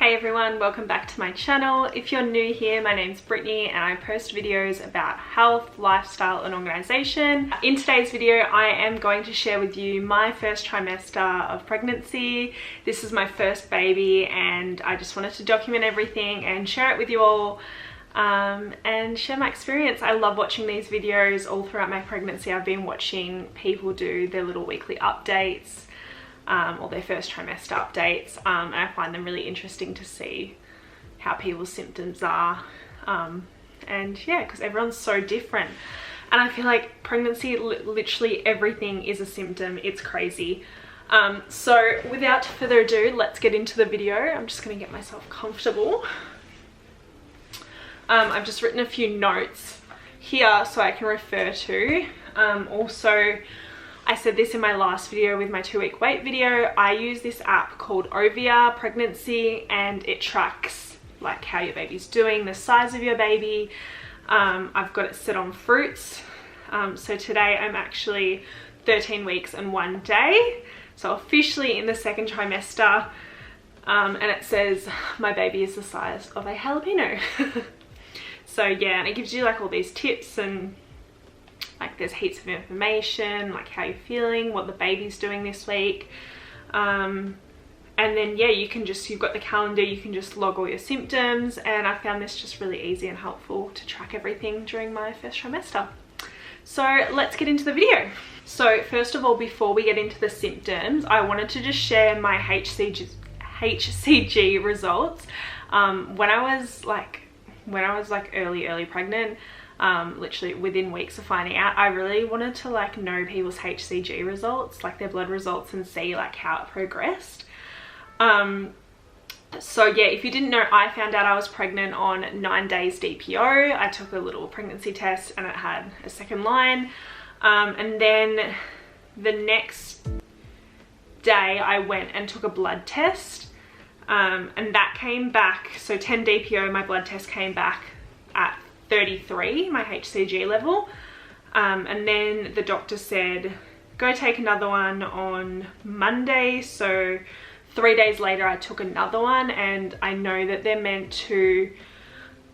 Hey everyone, welcome back to my channel. If you're new here, my name's Brittany and I post videos about health, lifestyle and organisation. In today's video, I am going to share with you my first trimester of pregnancy. This is my first baby and I just wanted to document everything and share it with you all and share my experience. I love watching these videos. All throughout my pregnancy, I've been watching people do their little weekly updates. Or their first trimester updates, and I find them really interesting to see how people's symptoms are, and yeah, because everyone's so different, and I feel like pregnancy, literally everything is a symptom. It's crazy. So without further ado, let's get into the video. I'm just going to get myself comfortable. I've just written a few notes here so I can refer to. Also, I said this in my last video with my 2-week wait video. I use this app called Ovia Pregnancy and it tracks like how your baby's doing, the size of your baby. I've got it set on fruits. So today I'm actually 13 weeks and 1 day. So officially in the second trimester. And it says my baby is the size of a jalapeno. So yeah, and it gives you like all these tips and like there's heaps of information, like how you're feeling, what the baby's doing this week. And then yeah, you've got the calendar, you can just log all your symptoms, and I found this just really easy and helpful to track everything during my first trimester. So let's get into the video. So first of all, before we get into the symptoms, I wanted to just share my HCG results. When I was like early pregnant, literally within weeks of finding out, I really wanted to like know people's HCG results, like their blood results, and see like how it progressed. So yeah, if you didn't know, I found out I was pregnant on 9 days DPO. I took a little pregnancy test and it had a second line, and then the next day I went and took a blood test, and that came back, so 10 DPO, my blood test came back at 33, my HCG level, and then the doctor said go take another one on Monday. So 3 days later I took another one, and I know that they're meant to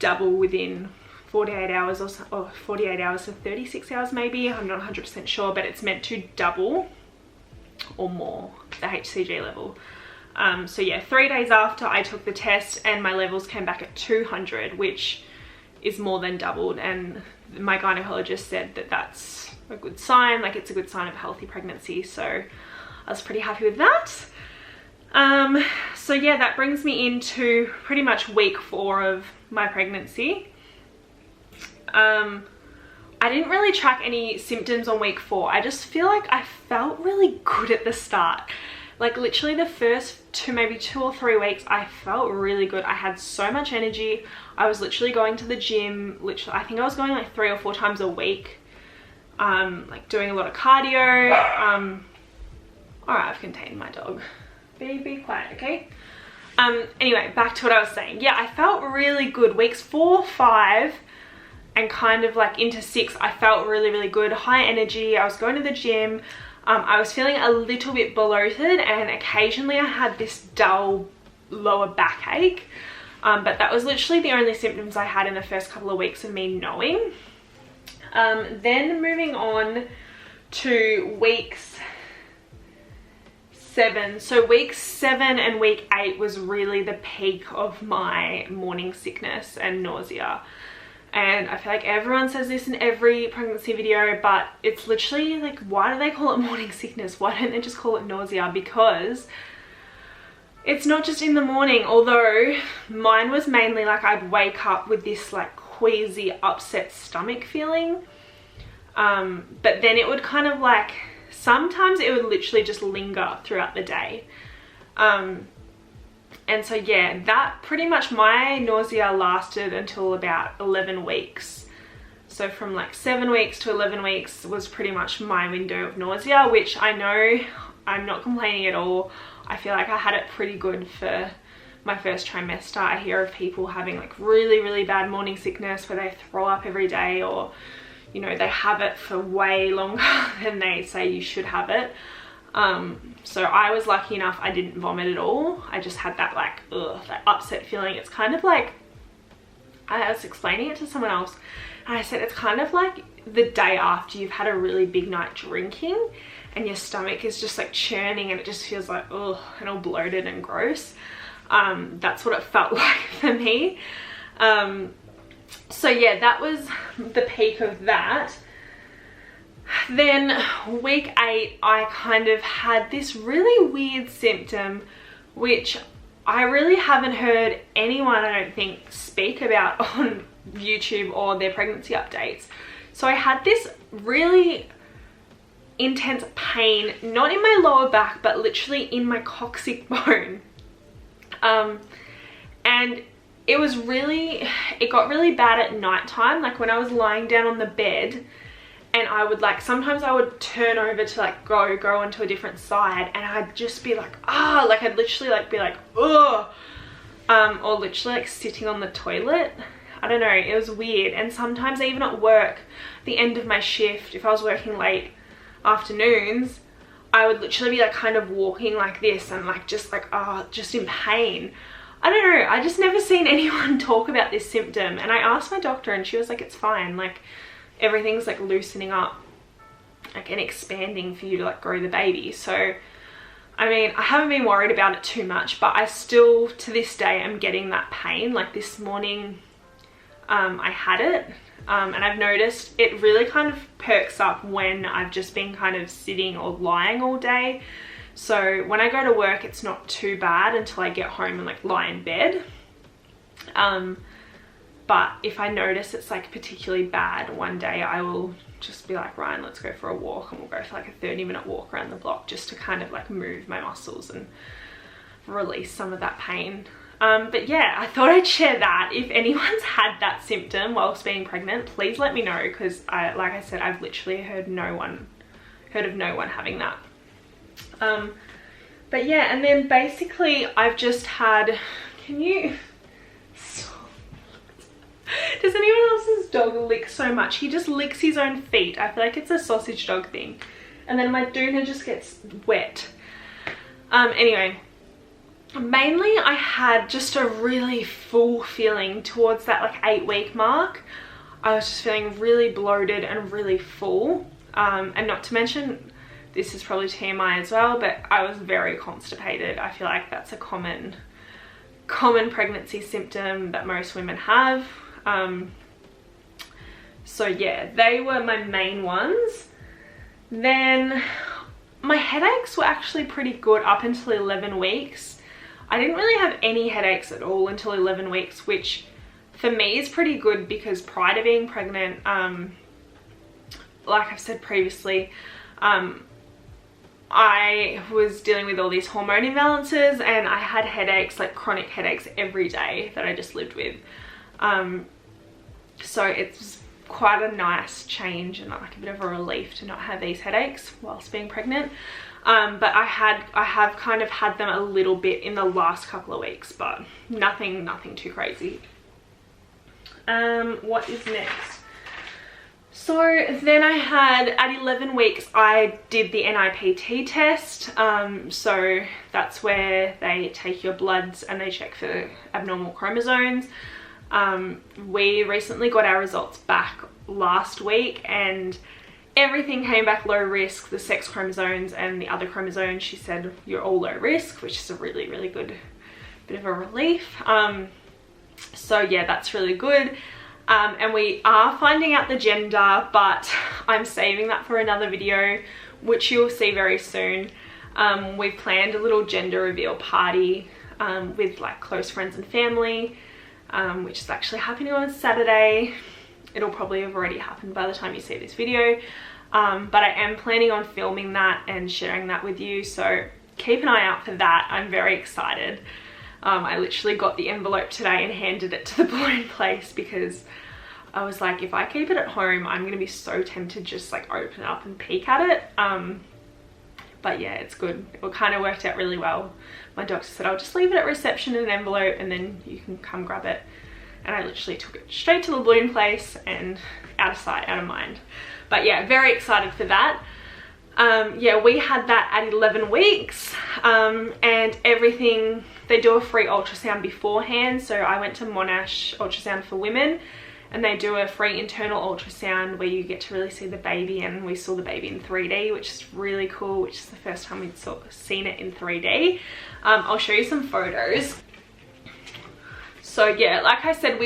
double within 48 hours or so, or 48 hours to 36 hours maybe, I'm not 100% sure, but it's meant to double or more the HCG level. So yeah, 3 days after I took the test and my levels came back at 200, which is more than doubled, and my gynecologist said that that's a good sign, like it's a good sign of a healthy pregnancy. So I was pretty happy with that. So yeah, that brings me into pretty much week 4 of my pregnancy. I didn't really track any symptoms on week 4. I just feel like I felt really good at the start. Like literally the first maybe 2 or 3 weeks, I felt really good. I had so much energy. I was literally going to the gym. Literally, I think I was going like 3 or 4 times a week. Like doing a lot of cardio. All right, I've contained my dog. Be quiet, okay? Anyway, back to what I was saying. Yeah, I felt really good. Weeks 4, 5, and kind of like into 6, I felt really good. High energy. I was going to the gym. I was feeling a little bit bloated, and occasionally I had this dull lower backache, but that was literally the only symptoms I had in the first couple of weeks of me knowing. Then moving on to weeks 7. So week 7 and week 8 was really the peak of my morning sickness and nausea. And I feel like everyone says this in every pregnancy video, but it's literally like, why do they call it morning sickness? Why don't they just call it nausea? Because it's not just in the morning, although mine was mainly like I'd wake up with this like queasy, upset stomach feeling. But then it would kind of like, sometimes it would literally just linger throughout the day. And so yeah, that pretty much, my nausea lasted until about 11 weeks. So from like 7 weeks to 11 weeks was pretty much my window of nausea, which I know I'm not complaining at all. I feel like I had it pretty good for my first trimester. I hear of people having like really bad morning sickness where they throw up every day, or you know, they have it for way longer than they say you should have it. So I was lucky enough I didn't vomit at all. I just had that like, ugh, that upset feeling. It's kind of like, I was explaining it to someone else and I said it's kind of like the day after you've had a really big night drinking and your stomach is just like churning and it just feels like, ugh, and all bloated and gross. That's what it felt like for me. So yeah, that was the peak of that. Then week 8, I kind of had this really weird symptom, which I really haven't heard anyone, I don't think, speak about on YouTube or their pregnancy updates. So I had this really intense pain, not in my lower back, but literally in my coccyx bone. And it got really bad at nighttime, like when I was lying down on the bed. And I would like, sometimes I would turn over to like go onto a different side and I'd just be like, ah, like I'd literally like be like, ugh. Or literally like sitting on the toilet. I don't know, it was weird. And sometimes even at work, the end of my shift, if I was working late afternoons, I would literally be like kind of walking like this and like just like, oh, just in pain. I don't know, I just never seen anyone talk about this symptom. And I asked my doctor and she was like, it's fine. Like, everything's like loosening up like and expanding for you to like grow the baby. So I mean, I haven't been worried about it too much, but I still to this day am getting that pain. Like this morning I had it and I've noticed it really kind of perks up when I've just been kind of sitting or lying all day. So when I go to work it's not too bad until I get home and like lie in bed. But if I notice it's like particularly bad one day, I will just be like, Ryan, let's go for a walk, and we'll go for like a 30-minute walk around the block just to kind of like move my muscles and release some of that pain. But yeah, I thought I'd share that. If anyone's had that symptom whilst being pregnant, please let me know, because like I said, I've literally heard of no one having that. But yeah, and then basically I've just had, does anyone else's dog lick so much? He just licks his own feet. I feel like it's a sausage dog thing. And then my doona just gets wet. Anyway, mainly I had just a really full feeling towards that like 8-week mark. I was just feeling really bloated and really full. And not to mention, this is probably TMI as well, but I was very constipated. I feel like that's a common pregnancy symptom that most women have. So yeah, they were my main ones. Then my headaches were actually pretty good up until 11 weeks. I didn't really have any headaches at all until 11 weeks, which for me is pretty good because prior to being pregnant, like I've said previously, I was dealing with all these hormone imbalances and I had headaches, like chronic headaches every day that I just lived with. So it's quite a nice change and like a bit of a relief to not have these headaches whilst being pregnant. But I have kind of had them a little bit in the last couple of weeks, but nothing too crazy. What is next? So then I had, at 11 weeks, I did the NIPT test. So that's where they take your bloods and they check for abnormal chromosomes. We recently got our results back last week and everything came back low risk. The sex chromosomes and the other chromosomes, she said, you're all low risk, which is a really, really good bit of a relief. So yeah, that's really good. And we are finding out the gender, but I'm saving that for another video, which you'll see very soon. We've planned a little gender reveal party with like close friends and family, which is actually happening on Saturday. It'll probably have already happened by the time you see this video. But I am planning on filming that and sharing that with you, so keep an eye out for that. I'm very excited. I literally got the envelope today and handed it to the balloon place because I was like, if I keep it at home, I'm gonna be so tempted to just like open it up and peek at it. But yeah, it's good. It kind of worked out really well. My doctor said, I'll just leave it at reception in an envelope and then you can come grab it. And I literally took it straight to the balloon place and out of sight, out of mind. But yeah, very excited for that. yeah, we had that at 11 weeks, and everything, they do a free ultrasound beforehand. So I went to Monash Ultrasound for women, and they do a free internal ultrasound where you get to really see the baby, and we saw the baby in 3D, which is really cool, which is the first time we'd seen it in 3D. I'll show you some photos. So yeah, like I said,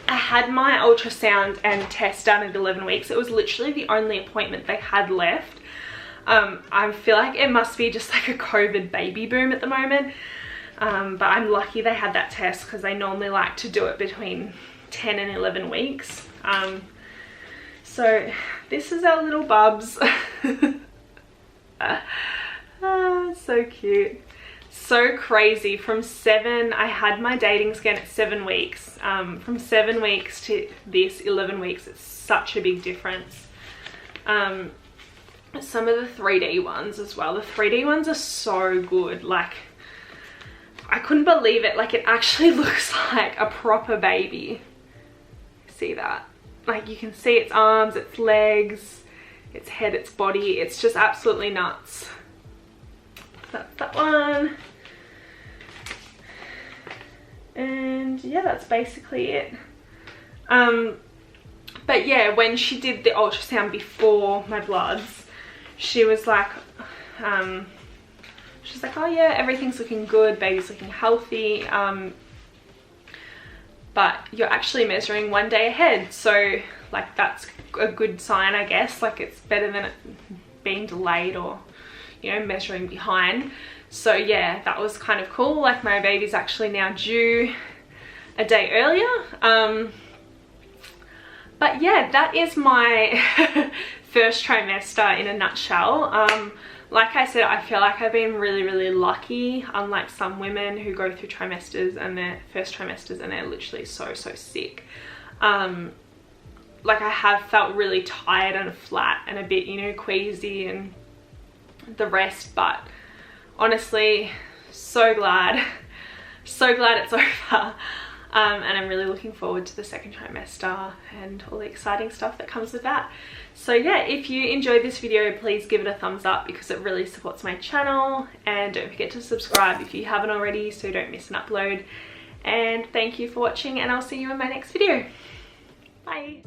I had my ultrasound and test done at 11 weeks. It was literally the only appointment they had left. I feel like it must be just like a COVID baby boom at the moment. But I'm lucky they had that test, because they normally like to do it between 10 and 11 weeks. So this is our little bubs. So cute. So crazy. From 7, I had my dating scan at 7 weeks. From 7 weeks to this 11 weeks, it's such a big difference. Some of the 3D ones as well. The 3D ones are so good. Like, I couldn't believe it. Like, it actually looks like a proper baby. See that? Like, you can see its arms, its legs, its head, its body. It's just absolutely nuts. That's that one. And yeah, that's basically it. But yeah, when she did the ultrasound before my bloods, she was like, she's like, oh yeah, everything's looking good, baby's looking healthy, but you're actually measuring 1 day ahead. So like, that's a good sign, I guess. Like, it's better than it being delayed or, you know, measuring behind. So yeah, that was kind of cool. Like, my baby's actually now due a day earlier. But yeah, that is my first trimester in a nutshell. Like I said, I feel like I've been really lucky, unlike some women who go through trimesters and their first trimesters and they're literally so sick. Like, I have felt really tired and flat and a bit, you know, queasy and the rest, but honestly, so glad it's over. And I'm really looking forward to the second trimester and all the exciting stuff that comes with that. So yeah, if you enjoyed this video, please give it a thumbs up, because it really supports my channel, and don't forget to subscribe if you haven't already so you don't miss an upload. And thank you for watching, and I'll see you in my next video. Bye.